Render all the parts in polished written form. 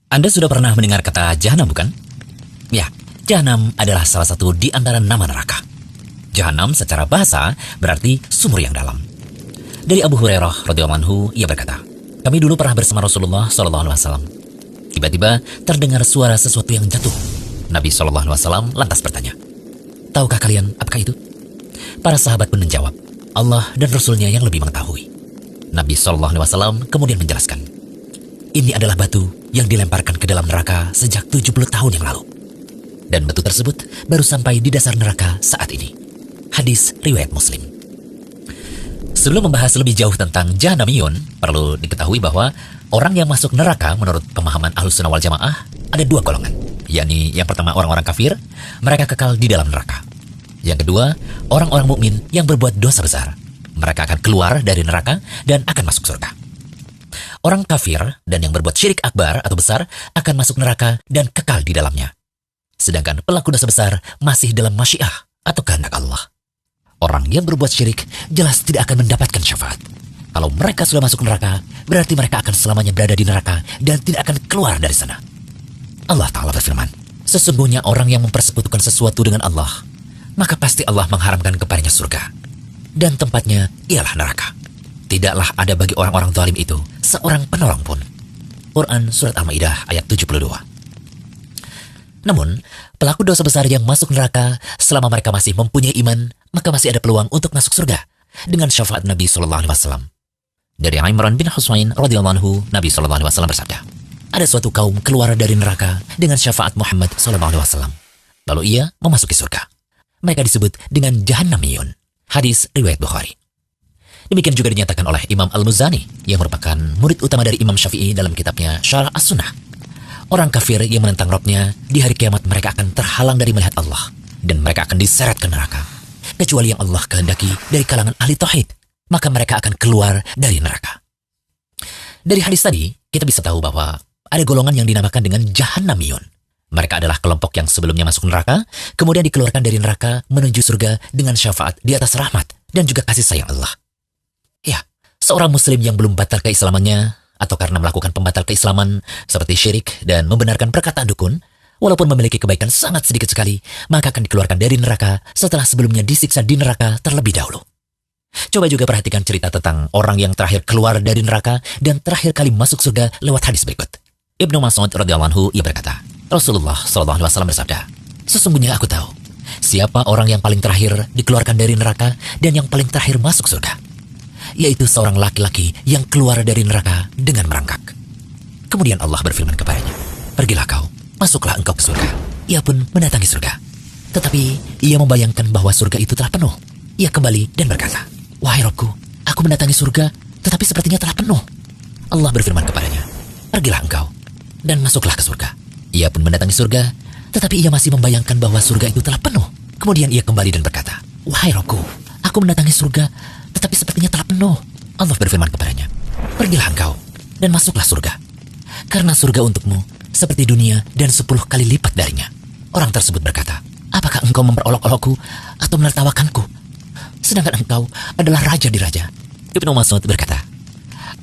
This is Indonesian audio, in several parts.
Anda sudah pernah mendengar kata Jahanam, bukan? Ya, Jahanam adalah salah satu di antara nama neraka. Jahanam secara bahasa berarti sumur yang dalam. Dari Abu Hurairah radhiyallahu anhu, ia berkata, kami dulu pernah bersama Rasulullah SAW. Tiba-tiba terdengar suara sesuatu yang jatuh. Nabi SAW lantas bertanya, tahukah kalian apakah itu? Para sahabat pun menjawab, Allah dan Rasulnya yang lebih mengetahui. Nabi SAW kemudian menjelaskan, ini adalah batu yang dilemparkan ke dalam neraka sejak 70 tahun yang lalu. Dan batu tersebut baru sampai di dasar neraka saat ini. Hadis riwayat Muslim. Sebelum membahas lebih jauh tentang Jahanamiyun, perlu diketahui bahwa orang yang masuk neraka menurut pemahaman Ahlussunnah wal Jamaah ada dua golongan, yakni yang pertama orang-orang kafir, mereka kekal di dalam neraka. Yang kedua, orang-orang mukmin yang berbuat dosa besar, mereka akan keluar dari neraka dan akan masuk surga. Orang kafir dan yang berbuat syirik akbar atau besar akan masuk neraka dan kekal di dalamnya. Sedangkan pelaku dosa besar masih dalam masyiah atau kehendak Allah. Orang yang berbuat syirik jelas tidak akan mendapatkan syafaat. Kalau mereka sudah masuk neraka, berarti mereka akan selamanya berada di neraka dan tidak akan keluar dari sana. Allah Ta'ala berfirman, sesungguhnya orang yang mempersekutukan sesuatu dengan Allah, maka pasti Allah mengharamkan kepadanya surga. Dan tempatnya ialah neraka. Tidaklah ada bagi orang-orang zalim itu seorang penolong pun. Quran Surat Al-Ma'idah ayat 72. Namun, pelaku dosa besar yang masuk neraka selama mereka masih mempunyai iman, maka masih ada peluang untuk masuk surga dengan syafaat Nabi SAW. Dari Imran bin Husain radhiyallahu anhu, Nabi SAW bersabda, ada suatu kaum keluar dari neraka dengan syafaat Muhammad SAW. Lalu ia memasuki surga. Mereka disebut dengan Jahannamiyun. Hadis riwayat Bukhari. Demikian juga dinyatakan oleh Imam Al-Muzani yang merupakan murid utama dari Imam Syafi'i dalam kitabnya Syarah As-Sunnah. Orang kafir yang menentang Rabb-nya di hari kiamat mereka akan terhalang dari melihat Allah dan mereka akan diseret ke neraka. Kecuali yang Allah kehendaki dari kalangan ahli tauhid, maka mereka akan keluar dari neraka. Dari hadis tadi, kita bisa tahu bahwa ada golongan yang dinamakan dengan Jahannamiyun. Mereka adalah kelompok yang sebelumnya masuk neraka, kemudian dikeluarkan dari neraka menuju surga dengan syafaat di atas rahmat dan juga kasih sayang Allah. Ya, seorang muslim yang belum batal keislamannya atau karena melakukan pembatal keislaman seperti syirik dan membenarkan perkataan dukun, walaupun memiliki kebaikan sangat sedikit sekali, maka akan dikeluarkan dari neraka setelah sebelumnya disiksa di neraka terlebih dahulu. Coba juga perhatikan cerita tentang orang yang terakhir keluar dari neraka dan terakhir kali masuk surga lewat hadis berikut. Ibnu Mas'ud radhiyallahu anhu ia berkata, Rasulullah SAW bersabda, sesungguhnya aku tahu siapa orang yang paling terakhir dikeluarkan dari neraka dan yang paling terakhir masuk surga, yaitu seorang laki-laki yang keluar dari neraka dengan merangkak. Kemudian Allah berfirman kepadanya, pergilah kau, masuklah engkau ke surga. Ia pun mendatangi surga. Tetapi ia membayangkan bahwa surga itu telah penuh. Ia kembali dan berkata, wahai Rabbku, aku mendatangi surga, tetapi sepertinya telah penuh. Allah berfirman kepadanya, pergilah engkau dan masuklah ke surga. Ia pun mendatangi surga, tetapi ia masih membayangkan bahwa surga itu telah penuh. Kemudian ia kembali dan berkata, wahai Rabbku, aku mendatangi surga, tetapi sepertinya telah penuh. Allah berfirman kepadanya, pergilah engkau dan masuklah surga. Karena surga untukmu seperti dunia dan 10 kali lipat darinya. Orang tersebut berkata, apakah engkau memperolok-olokku atau menertawakanku? Sedangkan engkau adalah raja di raja. Ibnu Mas'ud berkata,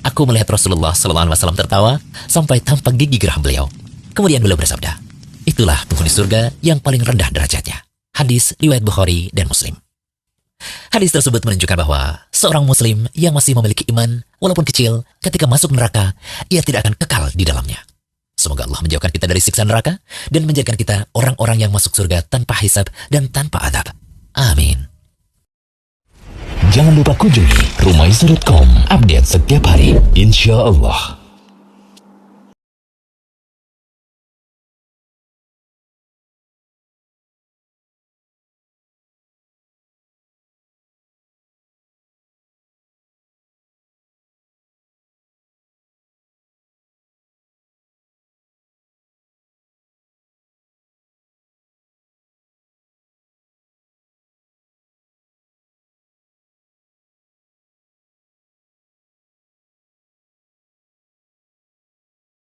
aku melihat Rasulullah SAW tertawa sampai tampak gigi geram beliau. Kemudian beliau bersabda, itulah penghuni surga yang paling rendah derajatnya. Hadis riwayat Bukhari dan Muslim. Hadis tersebut menunjukkan bahwa seorang muslim yang masih memiliki iman, walaupun kecil, ketika masuk neraka, ia tidak akan kekal di dalamnya. Semoga Allah menjauhkan kita dari siksa neraka dan menjadikan kita orang-orang yang masuk surga tanpa hisab dan tanpa adab. Amin. Jangan lupa kunjungi rumaiza.com, update setiap hari, insya Allah.